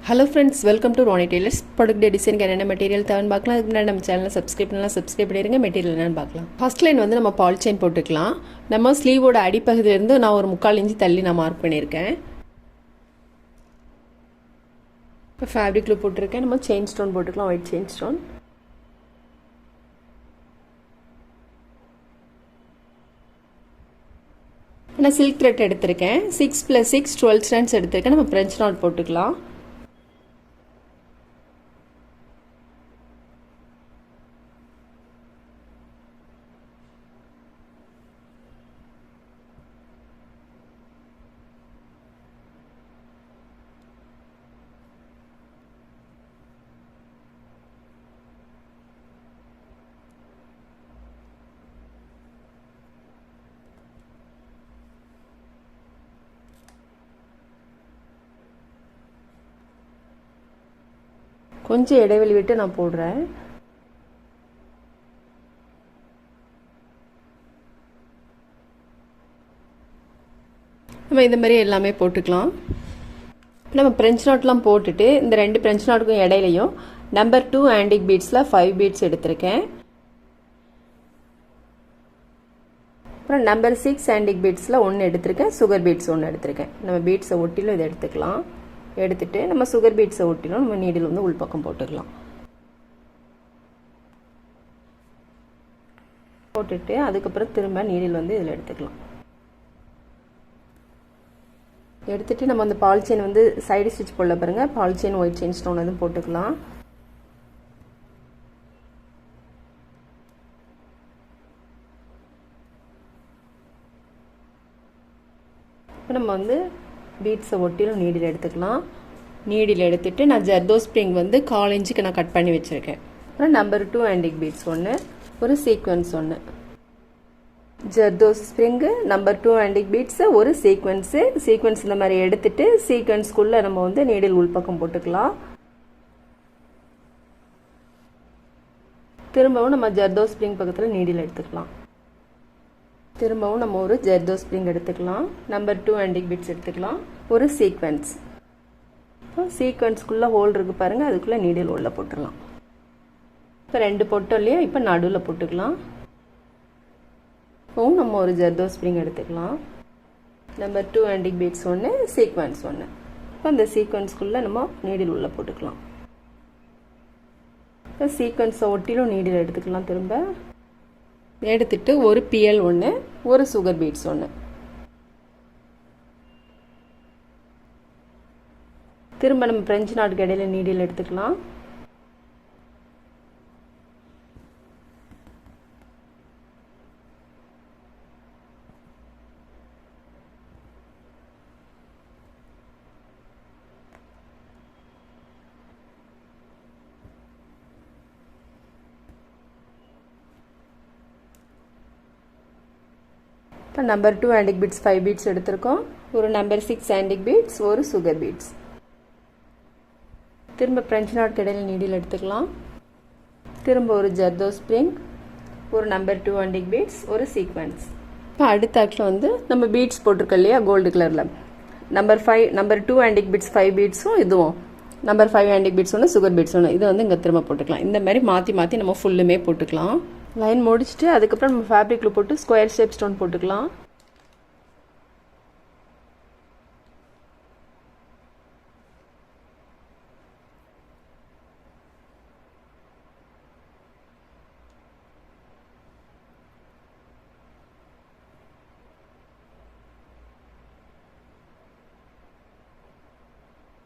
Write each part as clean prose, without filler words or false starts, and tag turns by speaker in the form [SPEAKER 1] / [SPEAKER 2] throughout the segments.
[SPEAKER 1] Hello friends, welcome to Ronnie Tailors. Product day design என்ன material தேவைன்னு பார்க்கலாம். அதுக்கு முன்னாடி நம்ம சேனலை சப்ஸ்கிரைப் பண்ணிடுங்க. மெட்டீரியல் என்னன்னு பார்க்கலாம். ஃபர்ஸ்ட் லைன் வந்து நம்ம பால் செயின் போட்டுக்கலாம். நம்ம ஸ்லீவோட அடிப்பகுதியிலிருந்து நான் ஒரு 3/4 இன்ச் தள்ளி நான் மார்க் பண்ணியிருக்கேன். இப்போ ஃபேப்ரிக்ல போட்டிருக்கேன். நம்ம செயின் ஸ்டோன் போட்டுக்கலாம். White chain stone. நான் சில்க் த்ரெட் எடுத்திருக்கேன். 6 + 6 12 ஸ்டாண்ட்ஸ் எடுத்திருக்கேன். நம்ம ஃப்ரெஞ்ச் நாட் போட்டுக்கலாம். கொஞ்சம் இடைவெளி விட்டு நான் போடுறேன். நம்ம இந்த மாதிரி எல்லாமே போட்டுக்கலாம். நம்ம ஃப்ரெஞ்ச் நாட்லாம் போட்டுட்டு இந்த 2 ஃப்ரெஞ்ச் நாட்டுக்கும் இடையிலையும் நம்பர் 2 ஆன்டிக் பீட்ஸில் 5 பீட்ஸ் எடுத்திருக்கேன். அப்புறம் நம்பர் 6 ஆன்டிக் பீட்ஸில் 1 எடுத்திருக்கேன். சுகர் பீட்ஸ் 1 எடுத்திருக்கேன். நம்ம பீட்ஸை ஒட்டிலும் இதை எடுத்துக்கலாம். எடுத்துட்டு நம்ம சுகர் பீட்ஸை ஒட்டிலும் நம்ம நீடில் வந்து உள்பக்கம் போட்டுக்கலாம். போட்டுட்டு அதுக்கப்புறம் திரும்ப நீடில் வந்து இதில் எடுத்துக்கலாம். எடுத்துட்டு நம்ம அந்த பால் செயின் வந்து சைடு ஸ்டிச் போடல பாருங்க. Ball chain white chain stone வந்து போட்டுக்கலாம். இப்போ நம்ம வந்து பீட்ஸை ஒட்டிலும் நீடில் எடுத்துக்கலாம். நீடில் எடுத்துட்டு நான் ஜர்தோ ஸ்ப்ரிங் வந்து 1/4 இன்ச்சுக்கு நான் கட் பண்ணி வச்சுருக்கேன். அப்புறம் நம்பர் 2 ஆன்டிக் பீட்ஸ் 1, ஒரு சீக்வன்ஸ் 1. ஜர்தோ ஸ்ப்ரிங்கு, நம்பர் 2 ஆன்டிக் பீட்ஸு, ஒரு சீக்வன்ஸ் இந்த மாதிரி எடுத்துட்டு சீக்வன்ஸ்குள்ளே நம்ம வந்து நீடில் உள்பக்கம் போட்டுக்கலாம். திரும்பவும் நம்ம ஜர்தோ ஸ்ப்ரிங் பக்கத்தில் நீடில் எடுத்துக்கலாம். திரும்பவும் நம்ம ஒரு ஜர்தோ ஸ்ப்ரிங் எடுத்துக்கலாம். நம்பர் 2 ஆன்டிக் பீட்ஸ் எடுத்துக்கலாம். ஒரு சீக்வன்ஸ். இப்போ சீக்வன்ஸ்குள்ளே ஹோல் இருக்குது பாருங்கள். அதுக்குள்ளே நீடில் உள்ள போட்டுடலாம். இப்போ 2 போட்டோம் இல்லையா, இப்போ நடுவில் போட்டுக்கலாம். இப்போவும் நம்ம ஒரு ஜர்தோ ஸ்ப்ரிங் எடுத்துக்கலாம். Number 2 antique beads 1, sequence 1. இப்போ இந்த சீக்வன்ஸ்குள்ளே நம்ம நீடில் உள்ள போட்டுக்கலாம். இப்போ சீக்வன்ஸை ஒட்டிலும் நீடில் எடுத்துக்கலாம். திரும்ப எடுத்துட்டு ஒரு பிஎல் 1, ஒரு சுகர் பீட்ஸ் 1. திரும்ப நம்ம ஃப்ரெஞ்ச் நாட்டுக்கு இடையில நீடில் எடுத்துக்கலாம். இப்போ நம்பர் 2 ஆன்டிக் பீட்ஸ் 5 பீட்ஸ் எடுத்திருக்கோம். ஒரு நம்பர் 6 ஆன்டிக் பீட்ஸ், ஒரு சுகர் பீட்ஸ். திரும்ப ஃப்ரெஞ்ச் நாட் இடையில நீடில் எடுத்துக்கலாம். திரும்ப ஒரு ஜர்தோ ஸ்ப்ரிங், ஒரு நம்பர் 2 ஆன்டிக் பீட்ஸ், ஒரு சீக்வன்ஸ். இப்போ அடுத்த ஆக்டில் வந்து நம்ம பீட்ஸ் போட்டிருக்கோம் இல்லையா, கோல்டு கலரில். நம்பர் 2 ஆன்டிக் பீட்ஸ் 5 பீட்ஸும் இதுவும் number 5 antique beads 1, sugar beads 1. இது வந்து இங்கே திரும்ப போட்டுக்கலாம். இந்த மாதிரி மாற்றி நம்ம ஃபுல்லுமே போட்டுக்கலாம். லைன் முடிச்சுட்டு அதுக்கப்புறம் நம்ம ஃபேப்ரிக்கில் போட்டு ஸ்கொயர் ஷேப் ஸ்டோன் போட்டுக்கலாம்.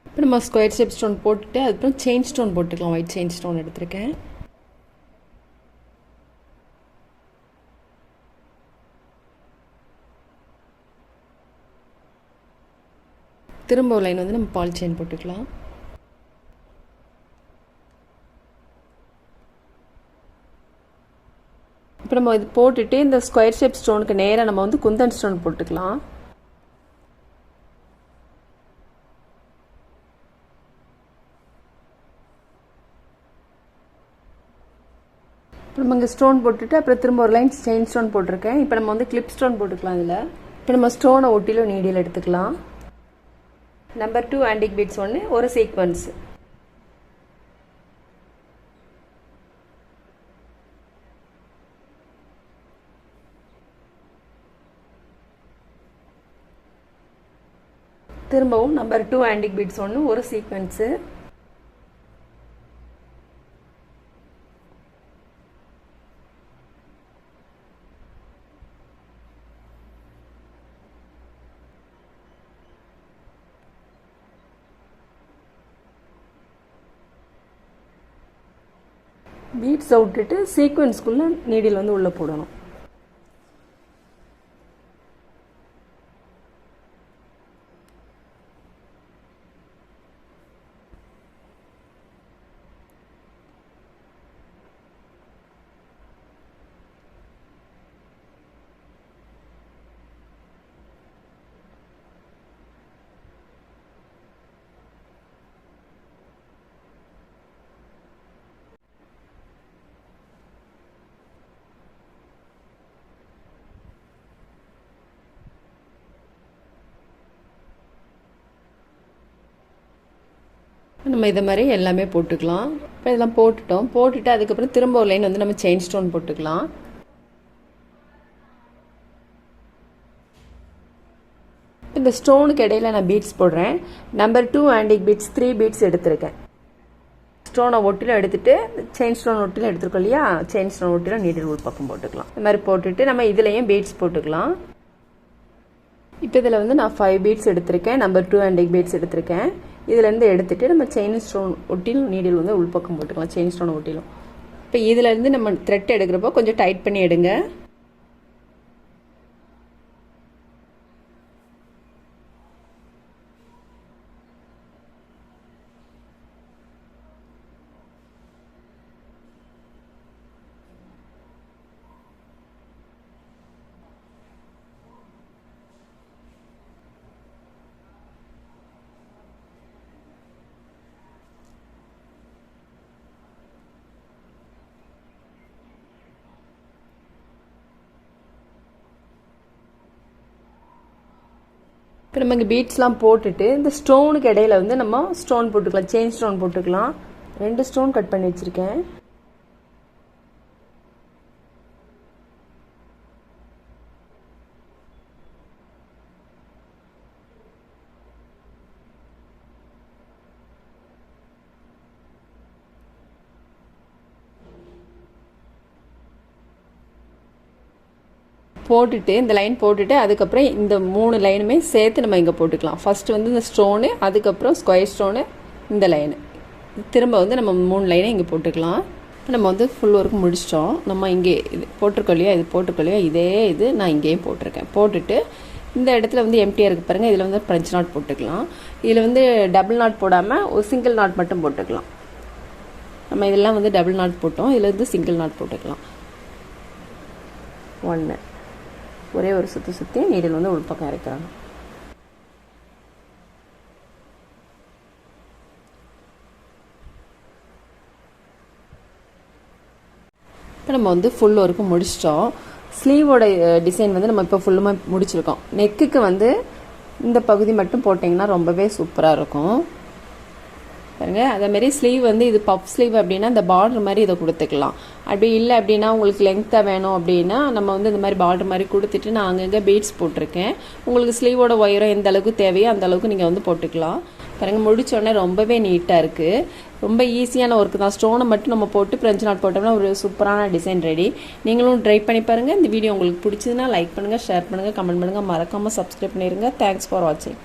[SPEAKER 1] இப்போ நம்ம ஸ்கொயர் ஷேப் ஸ்டோன் போட்டுட்டு அதுக்கப்புறம் செயின் ஸ்டோன் போட்டுக்கலாம். ஒயிட் செயின் ஸ்டோன் எடுத்திருக்கேன். திரும்ப ஒரு லைன் வந்து நம்ம பால் செயின் போட்டுக்கலாம். இப்போ நம்ம இது போட்டுட்டு இந்த ஸ்கொயர் ஷேப் ஸ்டோனுக்கு நேராக நம்ம வந்து குந்தன் ஸ்டோன் போட்டுக்கலாம். இப்போ நம்ம இங்கே ஸ்டோன் போட்டுட்டு அப்புறம் திரும்ப ஒரு லைன் செயின் ஸ்டோன் போட்டிருக்கேன். இப்போ நம்ம வந்து கிளிப் ஸ்டோன் போட்டுக்கலாம். இதில் இப்போ நம்ம ஸ்டோனை ஒட்டிலும் நீடியில் எடுத்துக்கலாம். நம்பர் 2 ஆன்டிக் பீட்ஸ் ஒன்று, ஒரு சீக்வன்ஸ். திரும்பவும் நம்பர் 2 ஆன்டிக் பீட்ஸ் ஒன்று, ஒரு சீக்வன்ஸு. பீட்ஸை விட்டுட்டு சீக்வன்ஸ்குள்ளே நீடில் வந்து உள்ளே போடணும். நம்ம இதை மாதிரி எல்லாமே போட்டுக்கலாம். இப்போ இதெல்லாம் போட்டுட்டு அதுக்கப்புறம் திரும்ப ஒரு லைன் வந்து நம்ம செயின் ஸ்டோன் போட்டுக்கலாம். இந்த ஸ்டோனுக்கு இடையில நான் பீட்ஸ் போடுறேன். நம்பர் 2 ஆன்டிக் பீட்ஸ் 3 பீட்ஸ் எடுத்திருக்கேன். ஸ்டோனை ஒட்டிலும் எடுத்துட்டு செயின் ஸ்டோன் ஒட்டிலும் எடுத்துருக்கோம் இல்லையா, செயின் ஸ்டோன் ஒட்டிலும் நீடில் உள் பக்கம் போட்டுக்கலாம். இந்த மாதிரி போட்டுட்டு நம்ம இதுலேயும் பீட்ஸ் போட்டுக்கலாம். இப்போ இதில் வந்து நான் 5 பீட்ஸ் எடுத்திருக்கேன். நம்பர் 2 ஆன்டிக் பீட்ஸ் எடுத்திருக்கேன். இதுலேருந்து எடுத்துகிட்டு நம்ம செயின் ஸ்டோன் ஒட்டிலும் நீடில் வந்து உள்பக்கம் போட்டுக்கலாம். செயின் ஸ்டோன் ஒட்டிலும். இப்போ இதுலேருந்து நம்ம த்ரெட் எடுக்கிறப்போ கொஞ்சம் டைட் பண்ணி எடுங்க. இப்போ நம்ம இங்கே பீட்ஸ்லாம் போட்டுட்டு இந்த ஸ்டோனுக்கு இடையில வந்து நம்ம ஸ்டோன் போட்டுக்கலாம். செயின் ஸ்டோன் போட்டுக்கலாம். 2 ஸ்டோன் கட் பண்ணி வச்சுருக்கேன். போட்டுட்டு இந்த லைன் போட்டுட்டு அதுக்கப்புறம் இந்த 3 லைனுமே சேர்த்து நம்ம இங்கே போட்டுக்கலாம். ஃபஸ்ட்டு வந்து இந்த ஸ்டோனு, அதுக்கப்புறம் ஸ்கொயர் ஸ்டோனு, இந்த லைனு, திரும்ப வந்து நம்ம 3 லைனை இங்கே போட்டுக்கலாம். நம்ம வந்து ஃபுல் ஒர்க் முடிச்சிட்டோம். நம்ம இங்கே இது போட்டிருக்கோம் இல்லையா, இது போட்டிருக்கோம் இல்லையா, இதே இது நான் இங்கேயும் போட்டிருக்கேன். போட்டுட்டு இந்த இடத்துல வந்து எம்டியாக இருக்குது பாருங்கள், இதில் வந்து பஞ்ச் நாட் போட்டுக்கலாம். இதில் வந்து டபுள் நாட் போடாமல் ஒரு சிங்கிள் நாட் மட்டும் போட்டுக்கலாம். நம்ம இதெல்லாம் வந்து டபுள் நாட் போட்டோம், இதில் வந்து சிங்கிள் நாட் போட்டுக்கலாம். 1 ஒரே ஒரு சுற்றி நீடில் வந்து உள்பக்கம் இறக்கிறாங்க. இப்போ நம்ம வந்து ஃபுல் ஒர்க்கு முடிச்சிட்டோம். ஸ்லீவோட டிசைன் வந்து நம்ம இப்போ ஃபுல்லுமாக முடிச்சிருக்கோம். நெக்குக்கு வந்து இந்த பகுதி மட்டும் போட்டிங்கன்னா ரொம்பவே சூப்பராக இருக்கும் பாருங்க. அதேமாரி ஸ்லீவ் வந்து இது பஃப் ஸ்லீவ் அப்படின்னா இந்த பார்டர் மாதிரி இதை கொடுத்துக்கலாம். அப்படி இல்லை அப்படின்னா உங்களுக்கு லெங்க்த்தாக வேணும் அப்படின்னா நம்ம வந்து இந்த மாதிரி பார்டர் மாதிரி கொடுத்துட்டு நான் அங்கங்கே பீட்ஸ் போட்டிருக்கேன். உங்களுக்கு ஸ்லீவோட ஒயரம் எந்த அளவுக்கு தேவையோ அந்த அளவுக்கு நீங்கள் வந்து போட்டுக்கலாம். பாருங்கள், முடித்தோடனே ரொம்பவே நீட்டாக இருக்குது. ரொம்ப ஈஸியான ஒர்க்கு தான். ஸ்டோனை மட்டும் நம்ம போட்டு ஃப்ரெஞ்ச் நாட் போட்டோம்னா ஒரு சூப்பரான டிசைன் ரெடி. நீங்களும் ட்ரை பண்ணி பாருங்கள். இந்த வீடியோ உங்களுக்கு பிடிச்சதுன்னா லைக் பண்ணுங்கள், ஷேர் பண்ணுங்கள், கமெண்ட் பண்ணுங்கள், மறக்காமல் சப்ஸ்கிரைப் பண்ணிடுங்க. தேங்க்ஸ் ஃபார் வாட்சிங்.